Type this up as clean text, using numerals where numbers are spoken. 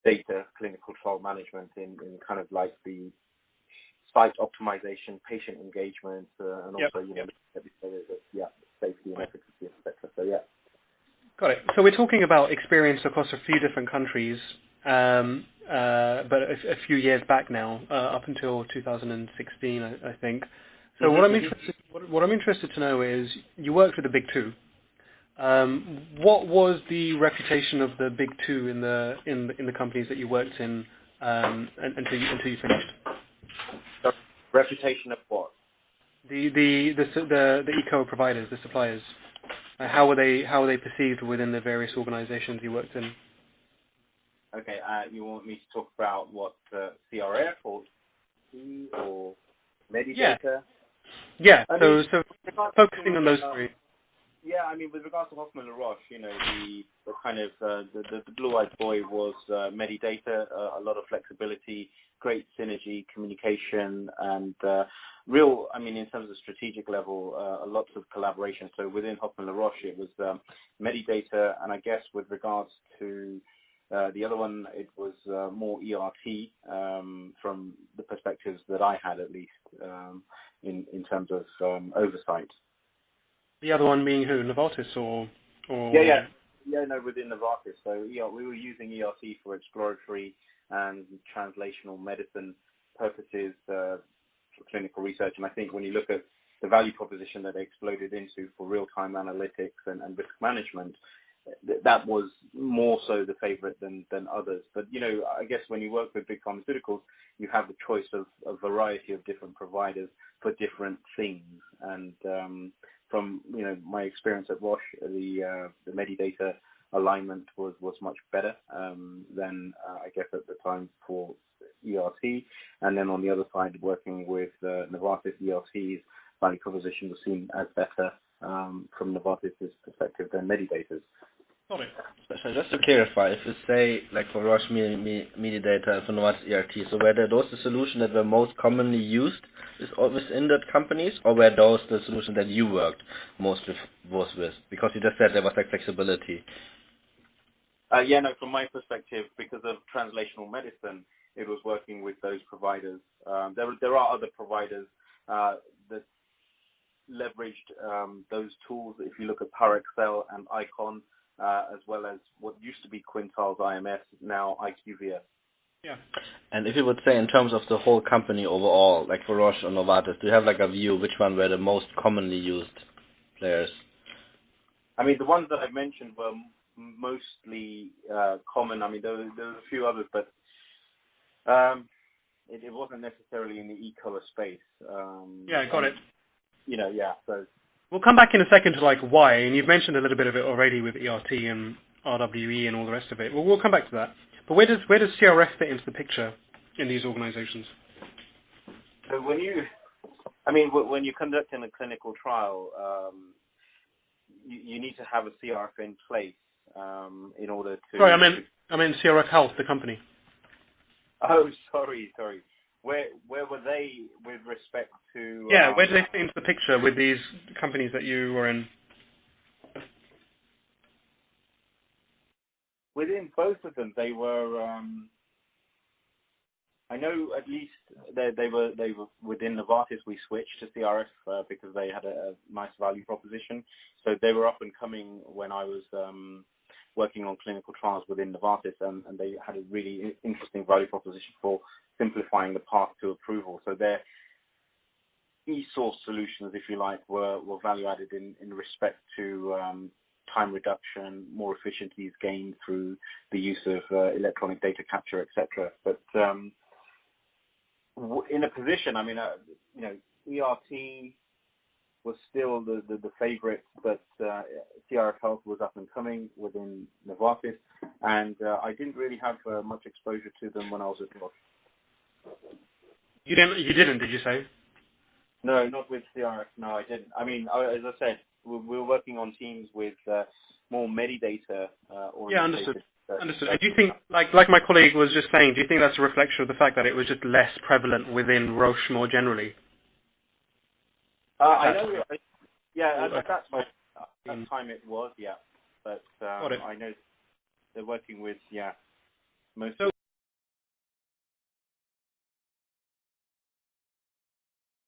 data clinical trial management in kind of like the site optimization, patient engagement, and also, safety and efficacy, etc. So, yeah. Got it. So we're talking about experience across a few different countries, but a few years back now, up until 2016, I think. So what I'm interested to know is you worked with the big two. What was the reputation of the big two in the companies that you worked in until you finished? The reputation of what? The eco providers, the suppliers. How were they perceived within the various organizations you worked in? Okay, you want me to talk about what CRF or C or Medidata? Yeah. So focusing on those three. Yeah, I mean, with regards to Hoffman La Roche, the kind of the blue-eyed boy was Medidata, a lot of flexibility, great synergy, communication, and in terms of strategic level, lots of collaboration. So within Hoffman La Roche, it was Medidata, and I guess with regards to the other one, it was more ERT from the perspectives that I had, at least, in terms of oversight. The other one being who? Novartis or? Within Novartis. So we were using ERT for exploratory and translational medicine purposes for clinical research. And I think when you look at the value proposition that they exploded into for real-time analytics and risk management, that was more so the favorite than others. But, I guess when you work with big pharmaceuticals, you have the choice of a variety of different providers for different things. And from, my experience at Roche, the Medidata alignment was much better than, I guess, at the time for ERT. And then on the other side, working with Novartis, ERT's value proposition was seen as better from Novartis' perspective than Medidata's. Got it. So just to clarify, if you say, like for Roche Medidata and for Novartis ERT, so were those the solutions that were most commonly used within that companies, or were those the solutions that you worked most with? Because you just said there was like flexibility. From my perspective, because of translational medicine, it was working with those providers. There are other providers that leveraged those tools. If you look at PowerXL and Icon, as well as what used to be Quintiles IMS, now IQVIA. Yeah. And if you would say in terms of the whole company overall, like for Roche or Novartis, do you have like a view which one were the most commonly used players? I mean, the ones that I mentioned were mostly common. I mean, there were a few others, but it wasn't necessarily in the e-color space. Got it. So we'll come back in a second to like why, and you've mentioned a little bit of it already with ERT and RWE and all the rest of it. Well, we'll come back to that. But where does CRF fit into the picture in these organizations? So when you're conducting a clinical trial, you need to have a CRF in place in order to. Sorry, I meant CRF Health, the company. Oh, sorry. Where were they with respect to? Where do they fit into the picture with these companies that you were in? Within both of them, they were. I know at least they were within Novartis. We switched to CRF because they had a nice value proposition. So they were up and coming when I was working on clinical trials within Novartis, and they had a really interesting value proposition for simplifying the path to approval. So their e-source solutions, if you like, were value added in respect to time reduction, more efficiencies gained through the use of electronic data capture, etc. But in a position, ERT was still the favorite, but CRF Health was up and coming within Novartis, and I didn't really have much exposure to them when I was at Roche. You didn't, did you say? No, not with CRF. No, I didn't. I mean, as I said, we were working on teams with more Medidata. Understood. Understood. And do you think, like my colleague was just saying, do you think that's a reflection of the fact that it was just less prevalent within Roche more generally? I know. At that time it was, but I know they're working with most.